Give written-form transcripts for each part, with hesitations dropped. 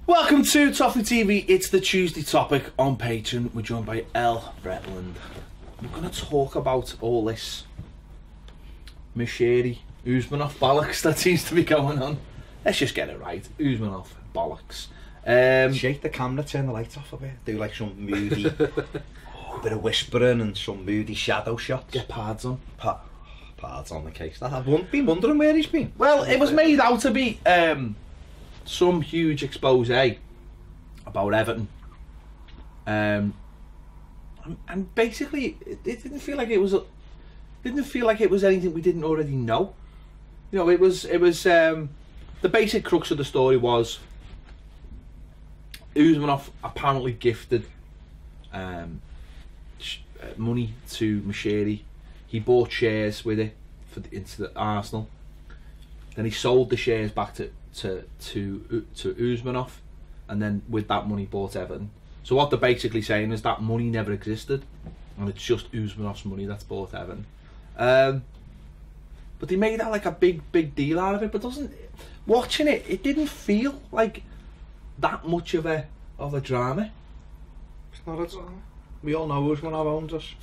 Welcome to Toffee TV. It's the Tuesday topic on Patreon. We're joined by McPartland. We're going to talk about all this McGibbon, Usmanov bollocks that seems to be going on. Let's just get it right. Usmanov bollocks. Shake the camera, turn the lights off a bit. Do like some moody, bit of whispering and some moody shadow shots. Get pads on. Pads on the case. I've been wondering where he's been. Well, it was made out to be some huge expose about Everton. And basically, it didn't feel like it was anything we didn't already know. You know, it was the basic crux of the story was Usmanov apparently gifted money to McGibbon. He bought shares with it into the Arsenal. Then he sold the shares back to Usmanov, and then with that money bought Everton. So what they're basically saying is that money never existed, and it's just Usmanov's money that's bought Everton. But they made that like a big deal out of it. But watching it, it didn't feel like that much of a drama. It's not a drama. We all know Usmanov owns us.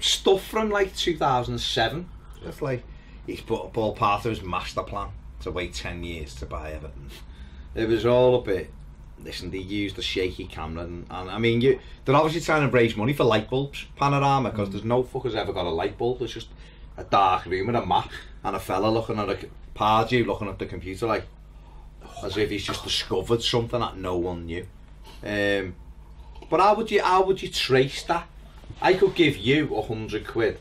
Stuff from like 2007. It's like he's put all part of his master plan to wait 10 years to buy Everton. It was all a bit. Listen, they used a shaky camera, and I mean, they're obviously trying to raise money for light bulbs, Panorama, because there's no fuckers ever got a light bulb. There's just a dark room with a map and a fella looking at Pardew looking at the computer like as if he's just discovered something that no one knew. But how would you trace that? I could give you £100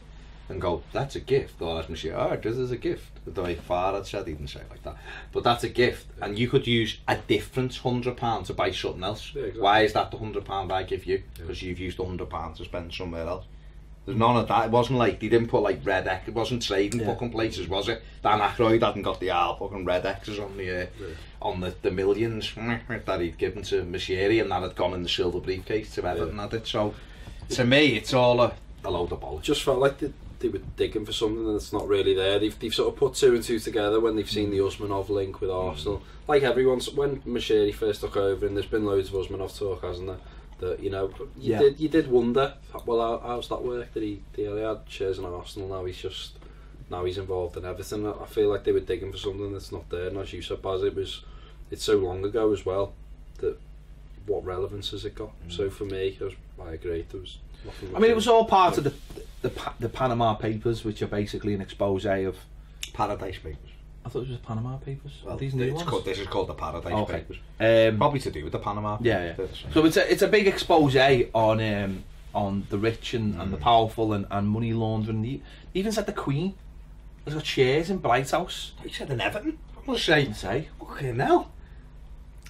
and go, that's a gift, or as Monsieur, oh, this is a gift. The way father said, he didn't say it like that, but that's a gift, and you could use a different £100 to buy something else. Yeah, exactly. Why is that the £100 I give you? Because you've used £100 to spend somewhere else. There's none of that. It wasn't like they didn't put like red X. It wasn't trading fucking places, was it? Dan Aykroyd hadn't got the fucking red X's on the millions that he'd given to McGibbon, and that had gone in the silver briefcase to Everton. Had it. So to me, it's all a load of bollocks. Just felt like they were digging for something that's not really there. They've sort of put two and two together when they've seen the Usmanov link with Arsenal. Like everyone's, when McGibbon first took over, and there's been loads of Usmanov talk, hasn't there? That, you know, you did wonder, well, how's that work? He had shares in Arsenal, now he's involved in Everton. I feel like they were digging for something that's not there, and as you said, Baz, it's so long ago as well that what relevance has it got? So for me, I agree, there was nothing. I mean, it was all part of the Panama Papers, which are basically an expose of Paradise Papers. I thought it was Panama Papers. Well, these new ones? This is called the Paradise Papers. Probably to do with the Panama Papers. Yeah. So it's a big expose on the rich and the powerful and money laundering. They even said the Queen has got shares in Bright House. He said in Everton. I must say, okay, now.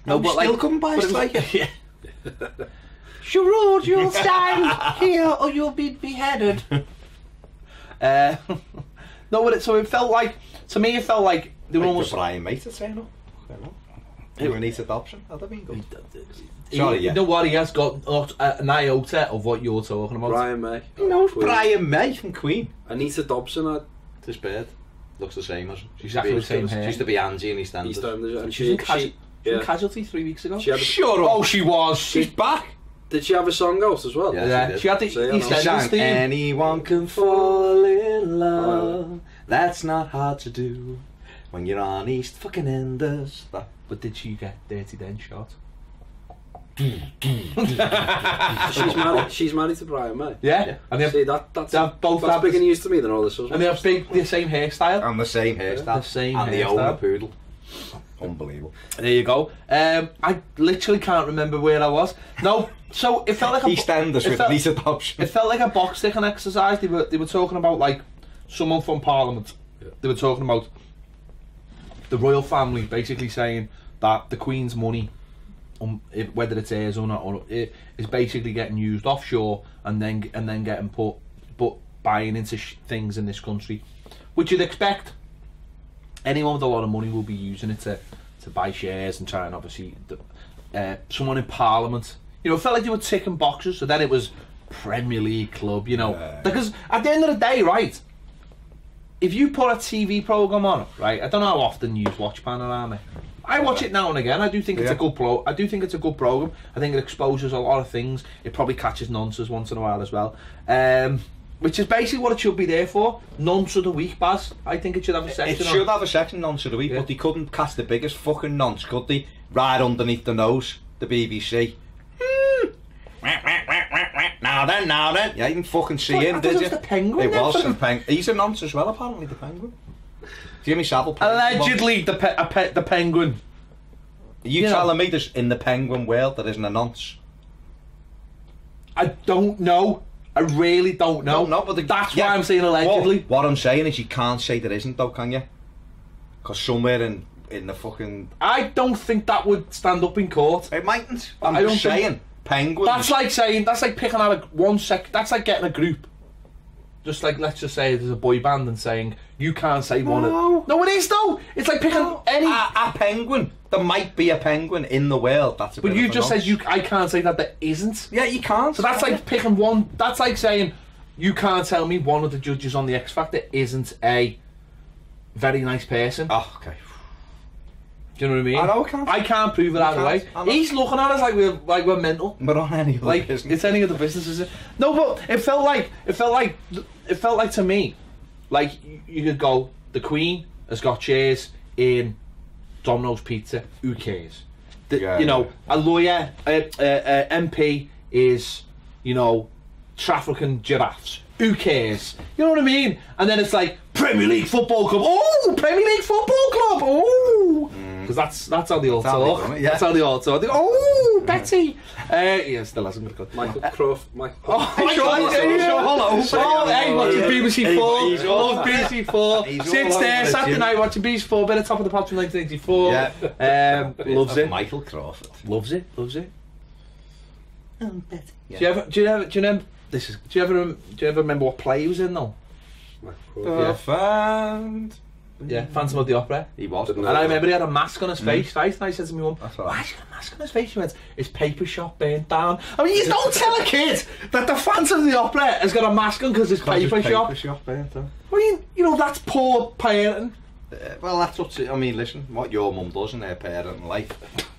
No, but still like, come by strike. Yeah. Sherrod, you'll stand here or you'll be beheaded. No, but so it felt like, to me, it felt like they were almost. Brian Mate saying no. It needs adoption. That'd be good. You know what? He has got an iota of what you're talking about. Brian May. He knows Brian May from Queen. Anita Dobson. This bird looks the same as him. Exactly the same hair. She used to be Angie in EastEnders. And she was in Casualty 3 weeks ago. Shut up. Oh, she was. She's back. Did she have a song out as well? Yeah, she had the EastEnders theme. Anyone can fall in love. That's not hard to do when you're on East fucking Enders. But did she get Dirty Den shot? She's married to Brian May. Yeah. And they have, see, that's bigger news to me than all this. And they have the same hairstyle. And the same hairstyle. And they own a poodle. Unbelievable. There you go. I literally can't remember where I was. No, so it felt like EastEnders with lease adoption. It felt like a box ticking exercise. They were talking about like someone from Parliament. Yeah. They were talking about the royal family, basically saying that the Queen's money, whether it's theirs or not, it is basically getting used offshore and then getting put buying into things in this country, which you'd expect. Anyone with a lot of money will be using it to buy shares and try and obviously someone in Parliament, you know, it felt like they were ticking boxes. So then it was Premier League club, you know, because at the end of the day, right, if you put a TV programme on, right, I don't know how often you watch Panorama, I watch it now and again. I do think it's a good I do think it's a good program. I think it exposes a lot of things. It probably catches nonsense once in a while as well. Which is basically what it should be there for. Nonce of the week, Baz. I think it should have a section. It should have a section, nonce of the week, but they couldn't catch the biggest fucking nonce, could they? Right underneath the nose, the BBC. Now then. Yeah, you didn't fucking see him, did you? The Penguin. It was the Penguin. He's a nonce as well, apparently, the Penguin. Jimmy Savile. Allegedly, the Penguin. Are you telling me there's in the Penguin world there isn't a nonce? I don't know. I really don't know. No, but that's why I'm saying allegedly. What I'm saying is you can't say there isn't, though, can you? Because somewhere in the fucking... I don't think that would stand up in court. It mightn't. I'm just saying. Penguins. That's like picking out that's like getting a group. Just like, let's just say there's a boy band and saying, you can't say one of... No, it is though! It's like picking any... A penguin. There might be a penguin in the world. That's a But you just said I can't say that there isn't. Yeah, you can't. So that's like picking one... That's like saying, you can't tell me one of the judges on the X Factor isn't a very nice person. Oh, okay. Do you know what I mean? I know, I can't prove it either way. He's looking at us like we're mental. But on any other business. It's any other business, is it? No, but it felt like to me, like you could go, the Queen has got shares in Domino's Pizza. Who cares? You know, a lawyer, MP is, you know, trafficking giraffes. Who cares? You know what I mean? And then it's like Premier League Football Club. Oh, Premier League Football Club. Oh, because that's how they all talk. That's how they all talk. Oh, Betty. Yeah, still hasn't got a clue. Michael Croft. Hello. Oh, hey, watching BBC 4. Love BBC 4. Sits there Saturday night watching BBC 4. Been at Top of the Pops from 1984. Yeah. Loves it. Michael Crawford. Loves it. Betty. Do you ever remember what play he was in though? Yeah, Phantom of the Opera. He was. And I remember he had a mask on his face, right? And I said to my mum, why has he got a mask on his face? She went, his paper shop burnt down. I mean, you don't tell a kid that the Phantom of the Opera has got a mask on because his paper shop burnt down. I mean, you know, that's poor parenting. Well, that's up to... I mean, listen, what your mum does in her parenting life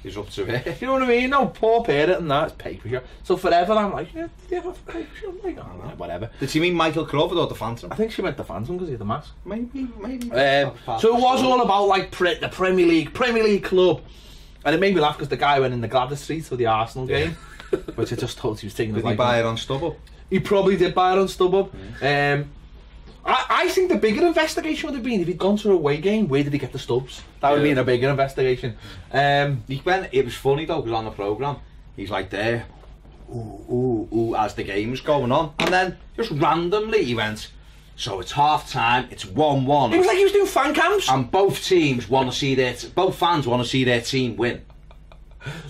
is up to her. You know what I mean? No, poor parenting, that's paper shop. So forever I'm like, yeah, did you have a paper shop? Like, oh, no, whatever. Did she mean Michael Crawford or the Phantom? I think she meant the Phantom because he had the mask. Maybe. So it was all about like the Premier League club. And it made me laugh because the guy went in the Gladys Street for the Arsenal game, which I just thought he was taking. Did he buy it on StubHub? He probably did buy it on StubHub. I think the bigger investigation would have been if he'd gone to a away game, where did he get the stubs? That would have been a bigger investigation. It was funny though, because on the programme, he's like there, ooh, as the game was going on, and then just randomly he went, so it's half time, it's 1-1. It was like he was doing fan cams. And both fans want to see their team win.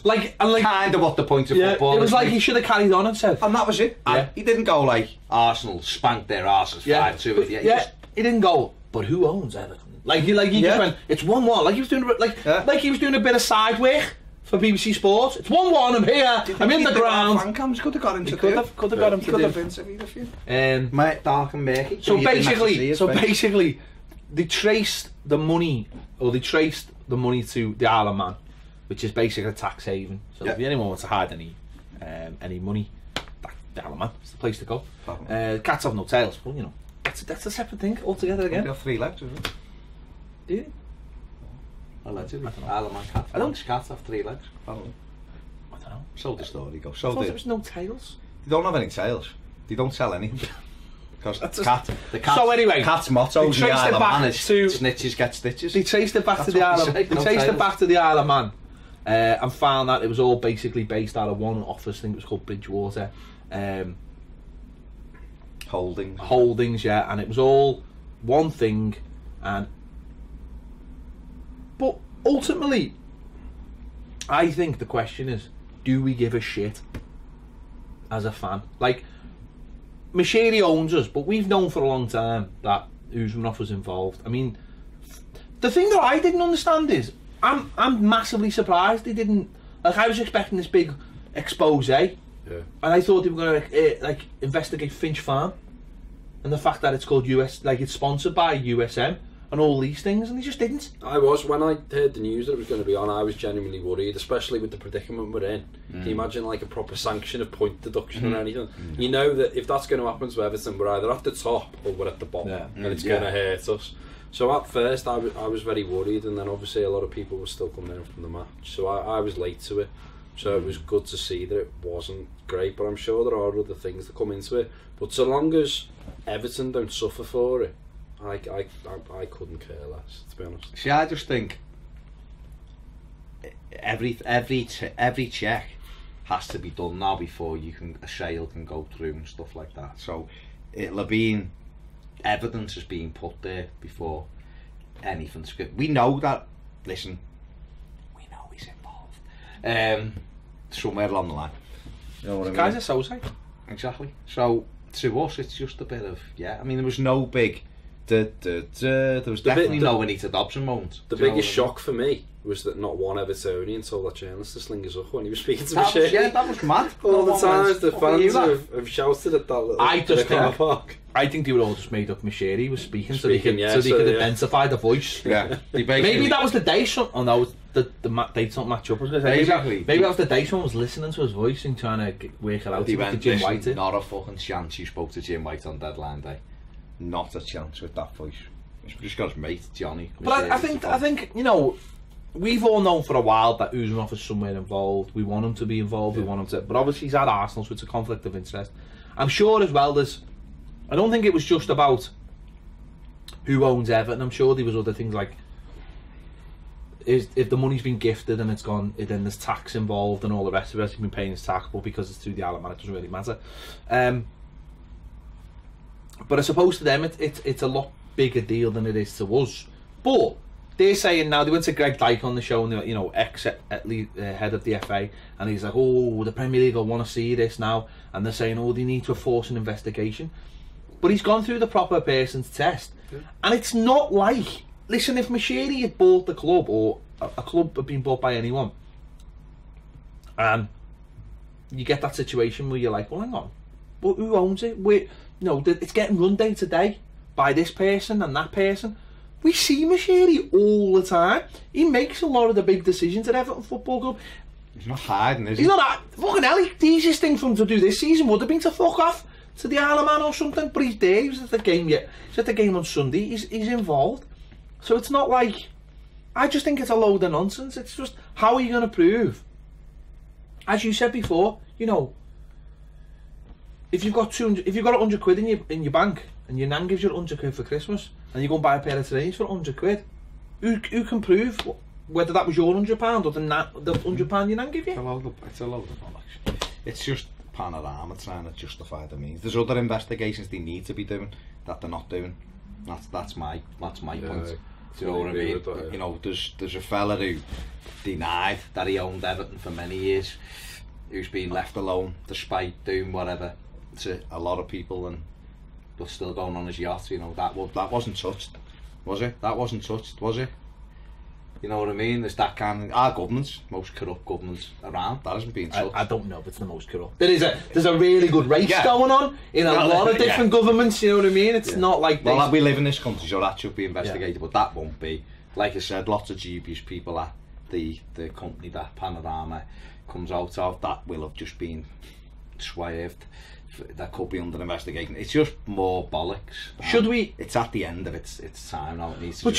Like kind of what the point of football is. It was like he should have carried on and said. And that was it. And he didn't go like, Arsenal spanked their arses 5-2. He didn't go, but who owns Everton? Like he just went, it's 1-1. Like he was doing like he was doing a bit of side work for BBC Sports. It's 1-1, I'm here, I'm in the ground. Fan cams could have got him to could have got him to do. Could have interviewed a few. Dark and murky. So basically, they traced the money to the Isle of Man, which is basically a tax haven. So if anyone wants to hide any money, the Isle of Man is the place to go. Cats have no tails, but you know, that's a separate thing altogether again. They have 3 legs, isn't it? Do you? Allegedly. Isle of Man cats have 3 legs. I don't know. So the story goes. I thought there was no tails. They don't have any tails. They don't sell anything. Because so anyway, cat's motto in the Isle of Man is snitches get stitches. They traced it back to the Isle of Man. And found that it was all basically based out of one office. I think it was called Bridgewater Holdings, yeah, and it was all one thing. But ultimately, I think the question is, do we give a shit as a fan? Like, Mashiri owns us, but we've known for a long time that Usmanov was involved. I mean, the thing that I didn't understand is, I'm massively surprised they didn't. Like, I was expecting this big expose, and I thought they were going to investigate Finch Farm, and the fact that it's called it's sponsored by USM, and and all these things, and he just didn't. I was, when I heard the news that it was going to be on, I was genuinely worried, especially with the predicament we're in. Can you imagine like a proper sanction of point deduction or anything? You know that if that's going to happen to Everton, we're either at the top or we're at the bottom, and it's going to hurt us. So at first I was very worried, and then obviously a lot of people were still coming in from the match, so I was late to it. So it was good to see that it wasn't great, but I'm sure there are other things that come into it. But so long as Everton don't suffer for it, I couldn't care less, to be honest. See, I just think every check has to be done now before a sale can go through and stuff like that. So it'll have been evidence has been put there before anything's good. We know that. Listen, we know he's involved. Somewhere along the line. You know what I mean? Guys are so safe. Exactly. So to us, it's just a bit of I mean, there was no big. There was definitely no Anita Dobson moment. The biggest shock for me was that not one Evertonian told that journalist to sling his up when he was speaking to Machete. Yeah, that was mad. All the times the fans have shouted at that little car park. I think they were all just made up. Machete was speaking so they could identify the voice. Yeah. Maybe that was the day the dates don't match up. Exactly. Maybe that was the day someone was listening to his voice and trying to work it out. He went, Jim White. Not a fucking chance you spoke to Jim White on deadline day. Not a chance with that voice. He's just got his mate, Johnny. But I think, you know, we've all known for a while that Usmanov is somewhere involved. We want him to be involved. We want him to. But obviously he's at Arsenal, so it's a conflict of interest. I'm sure as well I don't think it was just about who owns Everton. I'm sure there was other things like if the money's been gifted and it's gone, then there's tax involved and all the rest of it. He's been paying his tax, but because it's through the Isle of Man, it doesn't really matter. But I suppose to them it's a lot bigger deal than it is to us. But they're saying now, they went to Greg Dyke on the show, and you know, head of the FA, and he's like, oh, the Premier League will want to see this now, and they're saying, oh, they need to force an investigation. But he's gone through the proper person's test, and it's not like, listen, if Machete had bought the club, or a club had been bought by anyone, and you get that situation where you're like, well, hang on, well, who owns it? It's getting run day to day by this person and that person. We see Machete all the time. He makes a lot of the big decisions at Everton Football Club. He's not hiding, is he? He's not fucking hell. The easiest thing for him to do this season would have been to fuck off to the Isle of Man or something. But he's there. He was at the game He's at the game on Sunday. He's involved. So it's not like. I just think it's a load of nonsense. It's just, how are you going to prove? As you said before, you know, if you've got 100 quid in your bank, and your nan gives you 100 quid for Christmas, and you go and buy a pair of trainers for 100 quid, who can prove whether that was your £100 or the £100 your nan give you? It's a load of bollocks. It's just Panorama trying to justify the means. There's other investigations they need to be doing that they're not doing. That's my point. Do you know what I mean? You know, there's a fella who denied that he owned Everton for many years, who's been left alone despite doing whatever to a lot of people, and but still going on his yacht. You know, that wasn't touched, was it? That wasn't touched, was it? You know what I mean? There's that kind of, our government's most corrupt governments around. That hasn't been touched. I don't know if it's the most corrupt. There's a really good race going on in a lot of different governments. You know what I mean? It's not like this. Well, we live in this country, so that should be investigated, but that won't be. Like I said, lots of dubious people at the company that Panorama comes out of, that will have just been swerved. That could be under investigation. It's just more bollocks. It's at the end of its time now. It needs to. But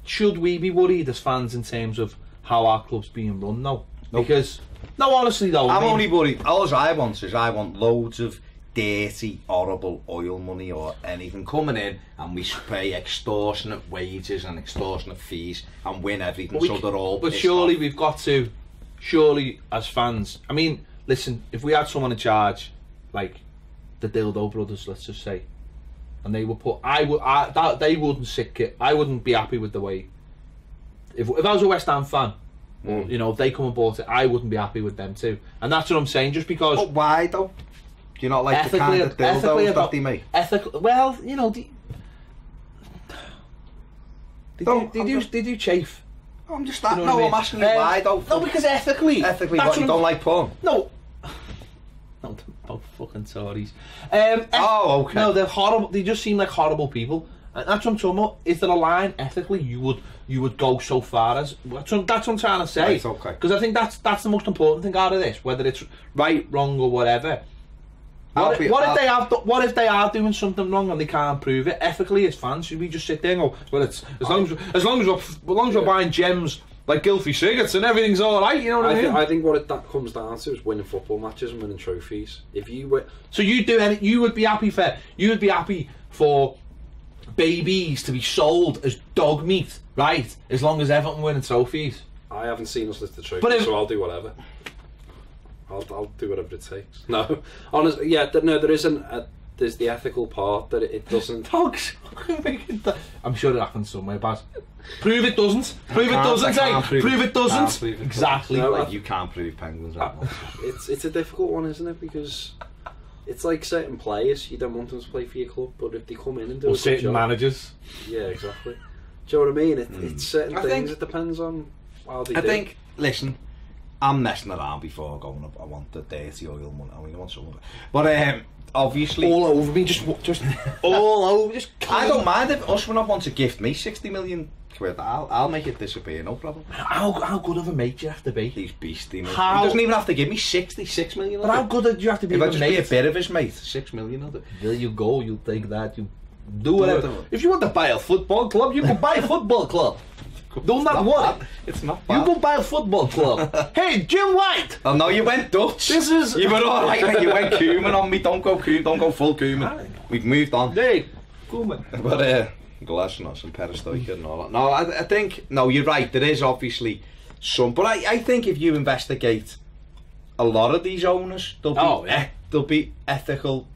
should we be worried as fans in terms of how our club's being run now? Nope. Because honestly though, I'm only worried. All I want is loads of dirty, horrible oil money or anything coming in, and we pay extortionate wages and extortionate fees and win everything. So they're all. But surely we've got to. Surely as fans, I mean. Listen, if we had someone in charge, like the Dildo Brothers, let's just say, and they were put, they wouldn't sick it. I wouldn't be happy with the way. If I was a West Ham fan, you know, if they come and bought it, I wouldn't be happy with them too. And that's what I'm saying. Just because. But why though? Do you not like the kind of dildos that they make? Well, you know, they do chafe. I'm just that. You know I'm asking you why though. No, because ethically, what, you don't like porn? No. No, fucking Tories. Oh, okay. No, they're horrible. They just seem like horrible people, And that's what I'm talking about. Is there a line ethically you would go so far as? That's what I'm trying to say. Right, okay. Because I think that's the most important thing out of this, whether it's right, wrong, or whatever. What if they are doing something wrong and they can't prove it? Ethically, as fans, should we just sit there and go, well, it's as long as we're buying gems like Gylfi cigarettes and everything's all right, you know what I mean? I think what that comes down to is winning football matches and winning trophies. If you win, so you would be happy for babies to be sold as dog meat, right? As long as Everton winning trophies. I haven't seen us lift the trophies, so I'll do whatever. I'll do whatever it takes. No, honestly, yeah, there's the ethical part that it doesn't. Dogs. I'm sure it happens somewhere, Baz. Prove it doesn't. Prove it doesn't. Prove it doesn't. Exactly. No, like you can't prove Penguins right now. It's a difficult one, isn't it? Because it's like certain players, you don't want them to play for your club, but if they come in and do or certain managers. Yeah, exactly. Do you know what I mean? It's certain things. It depends on how they do. I think. Listen, I'm messing around before going up. I want the dirty oil money. I mean, I want some of it. But obviously, all over me, just all over. Just I don't mind if Usmanov wants to gift me 60 million quid. I'll make it disappear, no problem. How good of a mate do you have to be? He's beastie, mate. He doesn't even have to give me 66 million. But how good do you have to be? If I just be a bit of his mate, 6 million of it. There you go. You take that. You do whatever. If you want to buy a football club, you can buy a football club. Do not worry. It's not bad. You go buy a football club. Hey, Jim White! Oh no, you went Dutch. This is... You were alright, mate. You went Koeman on me. Don't go full Koeman. We've moved on. Hey, Koeman. But, Glasnost and Perestroika and all that. No, I think... No, you're right. There is obviously some... But I think if you investigate a lot of these owners, there'll be ethical...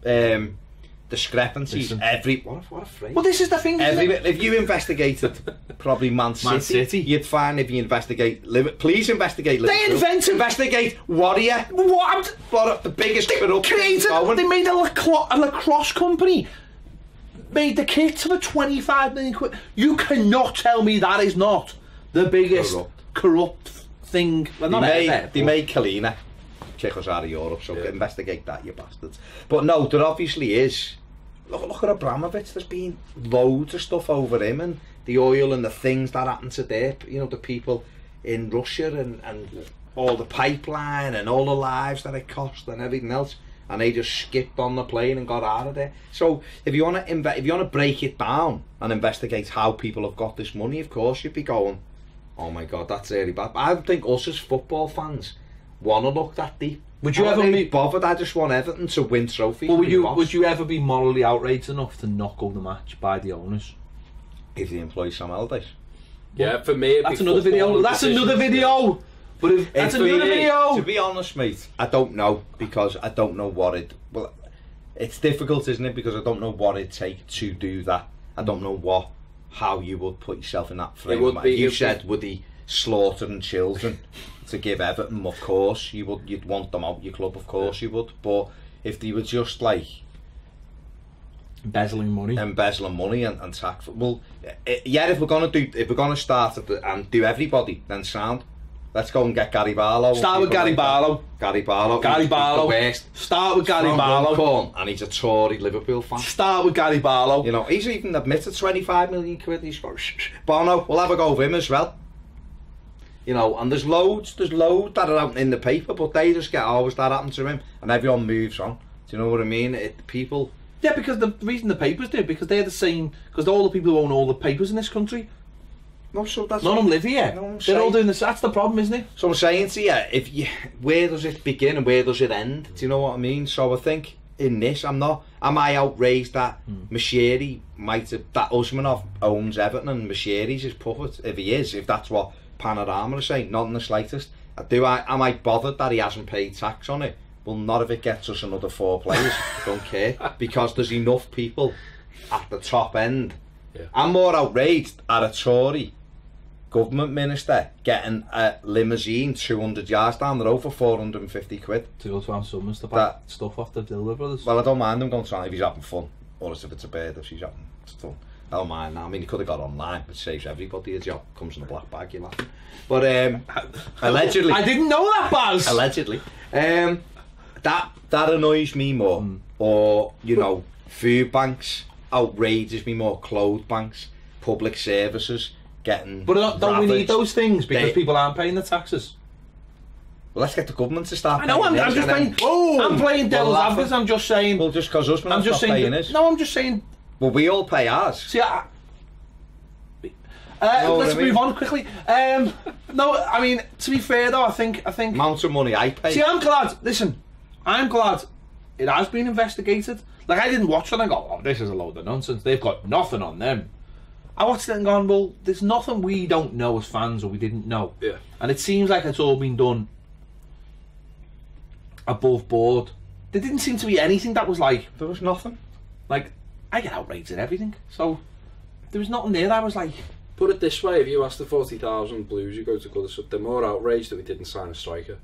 discrepancies. What a phrase. Well, this is the thing. If you investigated probably Man City, you'd find if you investigate please investigate Liverpool. Investigate Warrior. What the biggest corruption going. They made a lacrosse company. Made the kit for 25 million quid. You cannot tell me that is not the biggest corrupt thing. Well, they made Kalina kick us out of Europe, so investigate that, you bastards. But no, there obviously is. Look at Abramovich. There's been loads of stuff over him and the oil and the things that happened to their, the people in Russia and all the pipeline and all the lives that it cost and everything else. And they just skipped on the plane and got out of there. So if you want to break it down and investigate how people have got this money, of course you'd be going, oh my God, that's really bad. But I think us as football fans want to look that deep. Would you ever be bothered? I just want Everton to win trophies. Well, would you ever be morally outraged enough to not go the match by the owners if they employ Sam Allardyce? Yeah, for me, that's another video. That's another video. But that's another video. To be honest, mate, I don't know because I don't know what it. Well, it's difficult, isn't it? Because I don't know what it'd take to do that. I don't know how you would put yourself in that frame. You said would he slaughtering children to give Everton? Of course you would. You'd want them out your club, of course you would. But if they were just like embezzling money and tax, well, yeah. If we're gonna start and do everybody, then sound. Let's go and get Gary Barlow. Start with Gary Barlow. Gary Barlow. Start with Gary Barlow. And he's a Tory Liverpool fan. Start with Gary Barlow. He's even admitted 25 million quid. He's got Bono. We'll have a go with him as well. And there's loads that are out in the paper, but they just get always that happened to him, and everyone moves on. Do you know what I mean? People. Yeah, because the reason the papers do, because they're the same. Because all the people who own all the papers in this country. No, so that's none of them live here. They're all doing this. That's the problem, isn't it? So I'm saying to you, where does it begin and where does it end? Do you know what I mean? So I think in this, am I outraged that Mashiri that Usmanov owns Everton and Mashiri's his puppet? If that's what Panorama is saying, not in the slightest. Am I bothered that he hasn't paid tax on it? Well, not if it gets us another 4 players. Don't care, because there's enough people at the top end. Yeah. I'm more outraged at a Tory government minister getting a limousine 200 yards down the road for 450 quid. To go to Ann Summers to pack stuff off the Diller Brothers. Well, I don't mind him going to if he's having fun, or if it's a bird, if she's having fun. I don't mind that. I mean, he could have got online, but saves everybody a job. Comes in a black bag, you're laughing. But allegedly, I didn't know that, Baz. Allegedly, that annoys me more. Or food banks outrages me more. Clothes banks, public services, getting. But don't we need those things because They- people aren't paying the taxes? Well, let's get the government to start. I know. I'm just playing. I'm playing devil's advocate. I'm just saying. Well, just because us, I'm just saying. paying his. No, I'm just saying. Well, we all pay ours. See, Know let's what I mean? move on quickly. No, I mean, to be fair though, I think. Amount of money I pay. See, I'm glad. Listen, I'm glad it has been investigated. Like, I didn't watch it and go, "Oh, this is a load of nonsense. They've got nothing on them." I watched it and gone, "Well, there's nothing we don't know as fans or we didn't know." Yeah. And it seems like it's all been done above board. There didn't seem to be anything that was like There was nothing. I get outraged at everything. So there was nothing there that I was like. Put it this way, if you ask the 40,000 Blues who go to Goodison, they're more outraged that we didn't sign a striker.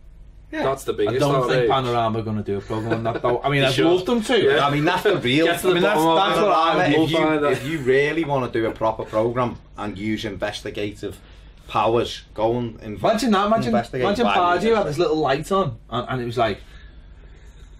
Yeah. That's the I biggest don't outrage. think Panorama are going to do a programme on that though. I mean, I'd should. love them to. Yeah. I mean, that's the real. Get to the I mean, that's bottom of it. what I I'd mean. love that. If you really want to do a proper programme and use investigative powers, go and Imagine that. Imagine why we Pardew had this little light on, and it was like,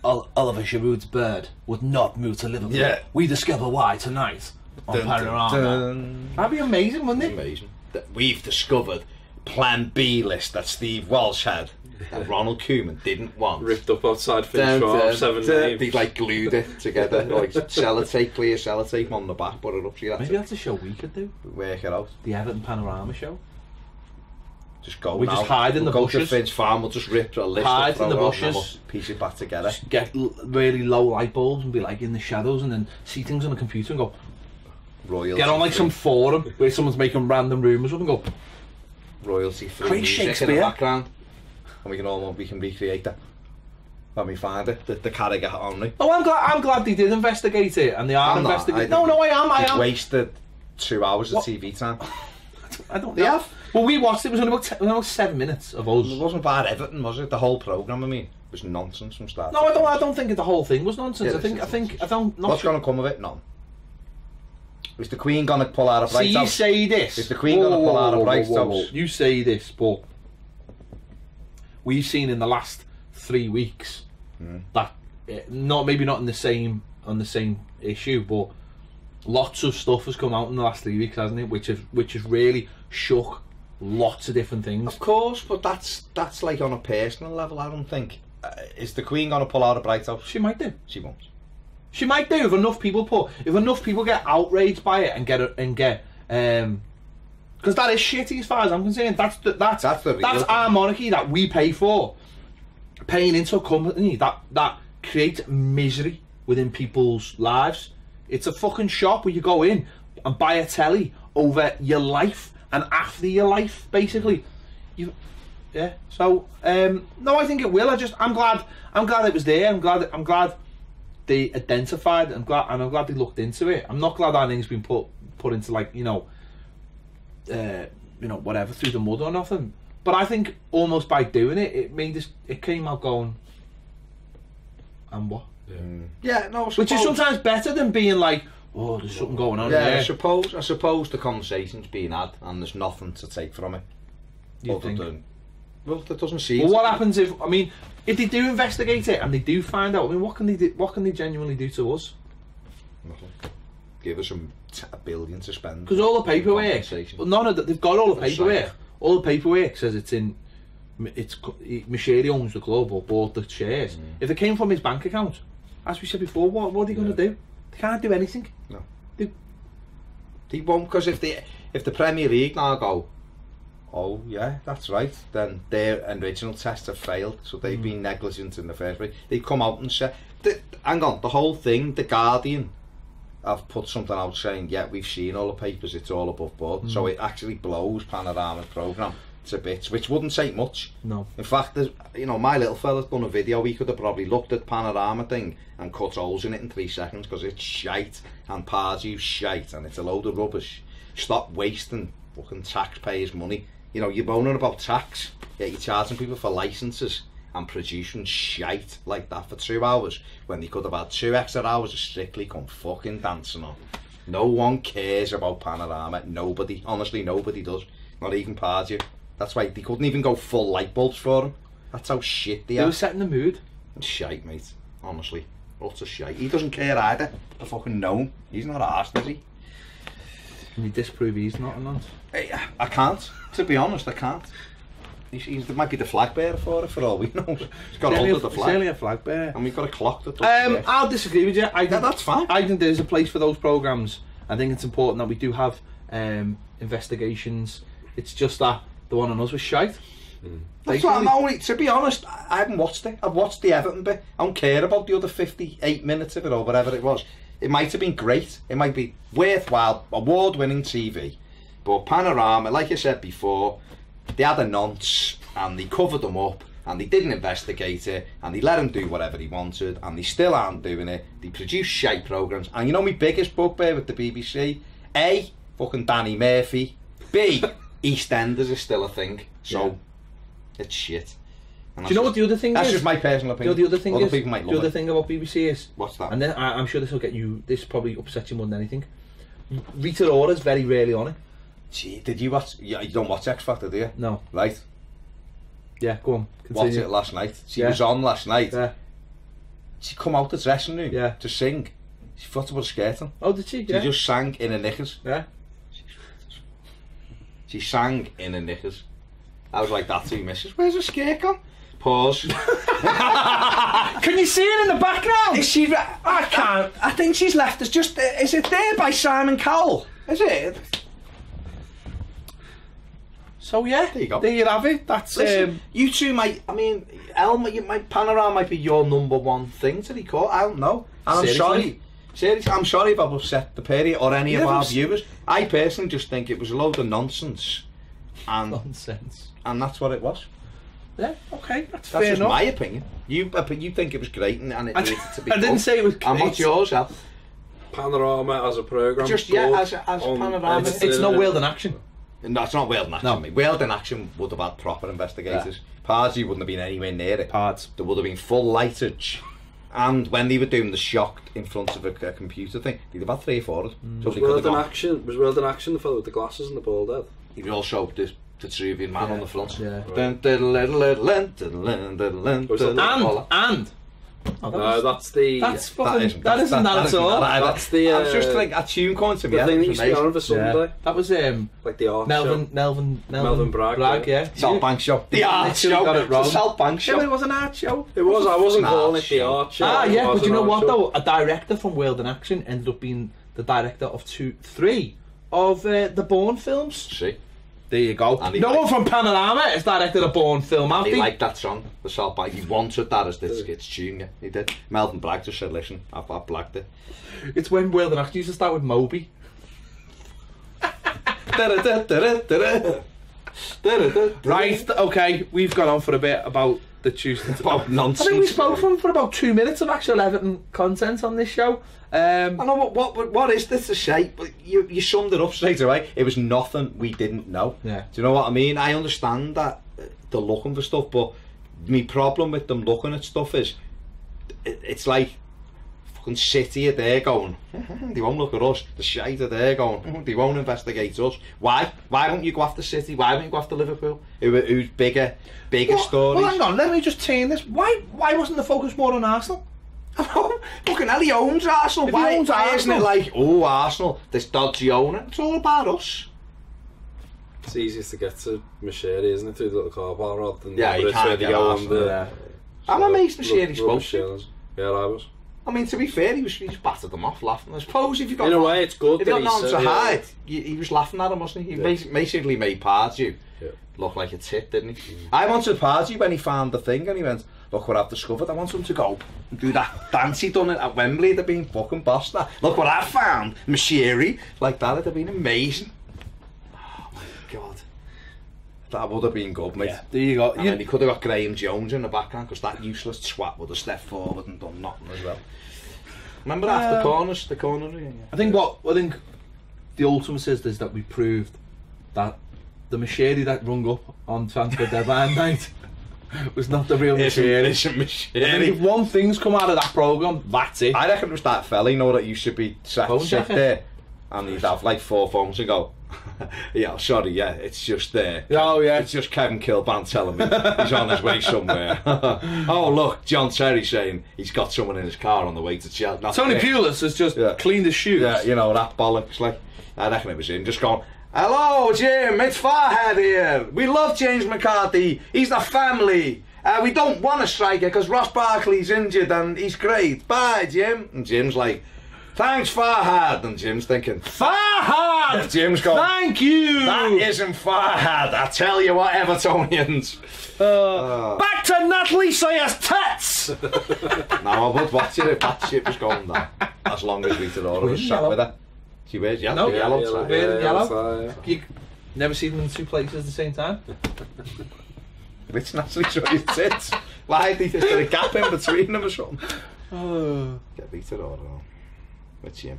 Oliver Giroud's bird would not move to Liverpool. Yeah. We discover why tonight on Dun, dun, Panorama. dun. That'd be amazing, wouldn't it? Amazing. That we've discovered Plan B list that Steve Walsh had that Ronald Koeman didn't want. Ripped up outside Finch Farm, 7 names. They like glued it together, like sellotape, clear sellotape on the back, put it up to you. Maybe that's a show we could do. Work it out. The Everton Panorama show. Just go We now. just hide in the We'll bushes. Go to Finch Farm, we'll just rip a list Hide up, throw in the it out, and then bushes. we'll piece it back together. Get really low light bulbs and be like in the shadows, and then see things on the computer and go. Royalty Get on like some forum where someone's making random rumours up and go. royalty free Great music in Shakespeare. the background, and we can recreate that when we find it. The Carragher only. Oh, I'm glad they did investigate it, and they are I'm not. investigating. I No, I am. Wasted 2 hours What? of TV time. I don't They know. have. Well, we watched it. It was only about 7 minutes of us. It wasn't bad Everton, was it? The whole programme, I mean, was nonsense from start. No, to finish. I don't think the whole thing was nonsense. Yeah, I think it's I don't. Not What's sure. going to come of it? None. Is the Queen going to pull out of See, Bright you House? say this. Is the Queen gonna pull out of Bright House? You say this, but we've seen in the last 3 weeks that maybe not in the same issue, but lots of stuff has come out in the last 3 weeks, hasn't it? Which has really shook lots of different things. Of course, but that's like on a personal level. I don't think. Is the Queen going to pull out of Bright House? She might do. She won't. She might do if enough people get outraged by it and get because that is shitty as far as I'm concerned. That's our monarchy that we pay for, paying into a company that creates misery within people's lives. It's a fucking shop where you go in and buy a telly over your life and after your life, basically. So no, I think it will. I'm glad it was there. I'm glad they identified. I'm glad they looked into it. I'm not glad anything's been put into like whatever through the mud or nothing. But I think almost by doing it, it came out going, and what? Yeah, no. Which is sometimes better than being like, oh, there's something going on Yeah, there. I suppose the conversation's being had and there's nothing to take from it. You think? Well, that doesn't seem. Well, what happens if they do investigate it and they do find out? I mean, what can they do? What can they genuinely do to us? Nothing. Give us $1 billion to spend. Because all the paperwork, none of that. They've got all the paperwork. All the paperwork says it's Macheri owns the club or bought the shares. If it came from his bank account, as we said before, what are they going to do? They can't do anything. No. They won't, because if the Premier League now go, oh yeah, that's right, then their original tests have failed, so they've been negligent in the first place. They come out and say, hang on, the whole thing, The Guardian have put something out saying, yeah, we've seen all the papers, it's all above board. So it actually blows Panorama's programme to bits, which wouldn't take much. No. In fact, my little fella's done a video. He could have probably looked at Panorama thing and cut holes in it in 3 seconds, because it's shite and Pardew's shite and it's a load of rubbish. Stop wasting fucking taxpayers' money. You're moaning about tax, yet you're charging people for licences and producing shite like that for 2 hours when they could have had 2 extra hours of Strictly come fucking dancing on. No one cares about Panorama. Nobody. Honestly, nobody does. Not even Pardew. That's why they couldn't even go full light bulbs for him. That's how shit they are. They were setting the mood. Shite, mate. Honestly. Utter shite. He doesn't care either. The fucking gnome. He's not arsed, is he? Can you disprove he's not a nonce? I can't. To be honest, I can't. He might be the flag bearer for it, for all we know. He's got hold of the flag. He's only a flag bearer. And we've got a clock that does I'll disagree with you. That's fine. I think there's a place for those programmes. I think it's important that we do have investigations. It's just that the one on us was shite. That's what I'm only, to be honest, I haven't watched it. I've watched the Everton bit. I don't care about the other 58 minutes of it or whatever it was. It might have been great. It might be worthwhile, award-winning TV. But Panorama, like I said before, they had a nonce and they covered them up and they didn't investigate it and they let him do whatever he wanted and they still aren't doing it. They produce shite programmes. And you know my biggest bugbear with the BBC? A, fucking Danny Murphy. B, EastEnders is still a thing. So, it's shit. Do you know what the other thing is? That's just my personal opinion. You know the other thing Other is? people might love the other it. thing about BBC is? What's that? And then I'm sure this will get you, this probably upsets you more than anything. Rita Ora's very rarely on it. Gee, did you watch? You don't watch X Factor, do you? No. Right. Yeah, go on. Continue. Watched it last night. She was on last night. Yeah. She come out the dressing room Yeah. to sing. She forgot to put a skirt on. Oh, did she? She Yeah. just sang in her knickers. Yeah. She sang in her knickers. I was like, that's who you misses. Where's her skirt gone? Pause. Can you see it in the background? Is she? I can't. I think she's left us just. Is it there by Simon Cowell? Is it? So yeah, There you go. There you have it. That's Listen, you two might. I mean, Elma, Panorama might be your number one thing to record. I don't know. And I'm Seriously? sorry. Seriously, I'm sorry if I've upset the period or any of Yeah, our but- viewers. I personally just think it was a load of nonsense, and nonsense. that's what it was. Yeah, okay, that's That's fair just enough. my opinion. You think it was great and it needed to be. I didn't done. say it was And what's great. yours, Al? Panorama as a programme. Just good as on Panorama. It's not World in Action. No, it's not World in Action. No. Mate. World in Action would have had proper investigators. Pardsy wouldn't have been anywhere near it. Pards. There would have been full lightage. And when they were doing the shock in front of a computer thing, they'd have had 3 or 4 of them. So Was they could have World in gone. Action? Was World in Action the fellow with the glasses and the bald head? He was also the Vitruvian man Yeah. on the front. Yeah. And oh, No, that's the. that's fucking. That isn't that at isn't all. that either. That's the. I was just like a tune coming to me. the Yeah, thing it that was used to be on amazing. for Sunday. That was Like the art Melvin Bragg, yeah. Salt Bank Show. The art literally show. got it wrong. The Salt Bank Yeah, but it Show. was an art show. It was. I wasn't Art calling it the show. art show. Ah, it yeah, was but you an know art what show. though? A director from World in Action ended up being the director of 3 of the Bourne films. See? There you go. And he No one liked- from Panorama has directed a Bourne film, have He they? liked that song, the Salt Bank. He wanted that as its tune, yeah. He did. Melvin Bragg just said, listen, I've blagged it. It's when World in Action used to start with Moby. Right, okay, we've gone on for a bit about the Tuesday. About I nonsense. think we spoke for about 2 minutes of actual Everton content on this show. I know what is this to say, but you summed it up straight away. It was nothing we didn't know. Yeah. Do you know what I mean? I understand that they're looking for stuff, but my problem with them looking at stuff is it's like fucking City are there going, they won't look at us. The shite are there going, they won't investigate us. Why? Why don't you go after City? Why don't you go after Liverpool? Who's bigger stories? Well, hang on, let me just turn this. Why wasn't the focus more on Arsenal? Fucking hell, he owns Arsenal. If he Why owns isn't Arsenal- it like, oh, Arsenal, this dodgy owner? It's all about us. It's easiest to get to Macheri, isn't it? Through the little car park rather than Yeah, you Brits can't where they get go on Arsenal, the. yeah. I'm amazed Macheri rubbish spoke to. shillings. Yeah, I was. I mean, to be fair, he just battered them off laughing. I suppose if you got In a way, it's good if you that got he nothing said, to yeah. hide, he was laughing at him, wasn't he? He Yeah. basically made Pardew look like a tit, didn't he? I wanted Pardew when he found the thing and he went, look what I've discovered. I want him to go and do that dance he done at Wembley. They've been fucking bossed that. Look what I found, Macheri. Like that, it'd have been amazing. Oh my God. That would have been good, mate. Yeah, there you go. And then he could have got Graham Jones in the background because that useless twat would have stepped forward and done nothing as well. Remember that? The corner. Yeah. I think the ultimate is that we proved that the Macheri that rung up on transfer deadline night was not the real Macheri. Isn't I think if Macheri. one thing's come out of that programme, that's it. I reckon it was that fella, you know, that used to be sat Phone checker? there and he'd have like 4 phones and go, yeah, sorry, yeah, it's just there. Oh, yeah. It's just Kevin Kilban telling me he's on his way somewhere. Oh, look, John Terry saying he's got someone in his car on the way to Chelsea. Tony Pulis has just cleaned his shoes. Yeah, you know, that bollocks. Like, I reckon it was him just going, hello, Jim, it's Farhad here. We love James McCarthy. He's the family. We don't want a striker because Ross Barkley's injured and he's great. Bye, Jim. And Jim's like, thanks, Farhad. And Jim's thinking, Farhad! Jim's going, thank you! That isn't Farhad. I tell you what, Evertonians. Back to Natalie Sawyer's tits! No, I would watch it if that shit was going down. As long as Rita Ora was sat with her. She wears yellow. No, yellow. Yellow. You never see them in 2 places at the same time? Which Natalie Sawyer's tits? Why do you think there's a gap in between them or something? Get Rita Ora on. With Jim.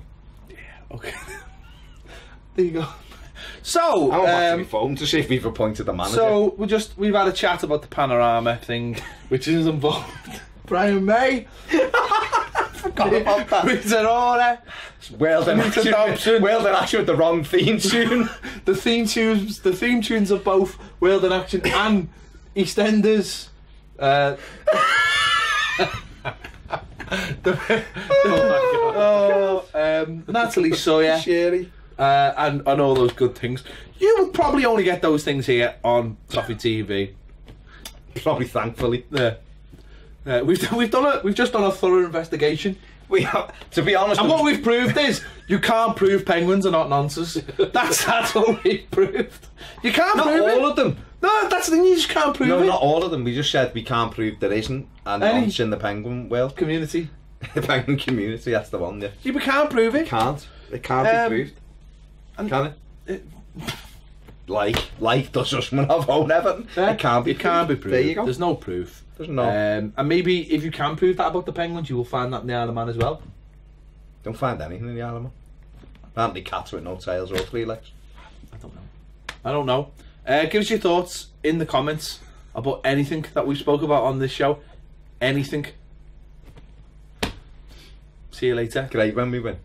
Yeah, okay. There you go. So, I went back to my phone to see if we've appointed the manager. So we've had a chat about the Panorama thing, which is involved Brian May. Forgot about that. Rita Ora. Well done, Action with the wrong theme tune. The theme tunes of both World in Action and EastEnders. Natalie Sawyer. Sherry. And all those good things. You would probably only get those things here on Toffee TV. Probably, thankfully. Yeah. We've just done a thorough investigation. We have, to be honest, and what we've proved is you can't prove penguins are not nonsense. That's what we've proved. You can't not prove all it. of them. No, that's the thing. You just can't prove it. No, not all of them. We just said we can't prove there isn't a nonce in the penguin world. Community. The penguin community. That's the one. Yeah. We can't prove it. It can't. It can't be proved. Can it? Like does Usmanov own Everton? Yeah, it can't be. It can't be proved. There you go. There's no proof. There's no. And maybe if you can prove that about the Penguins, you will find that in the Isle of Man as well. Don't find anything in the Isle of Man. Aren't they cats with no tails or 3 legs? I don't know. Give us your thoughts in the comments about anything that we spoke about on this show. Anything. See you later. Great when we win.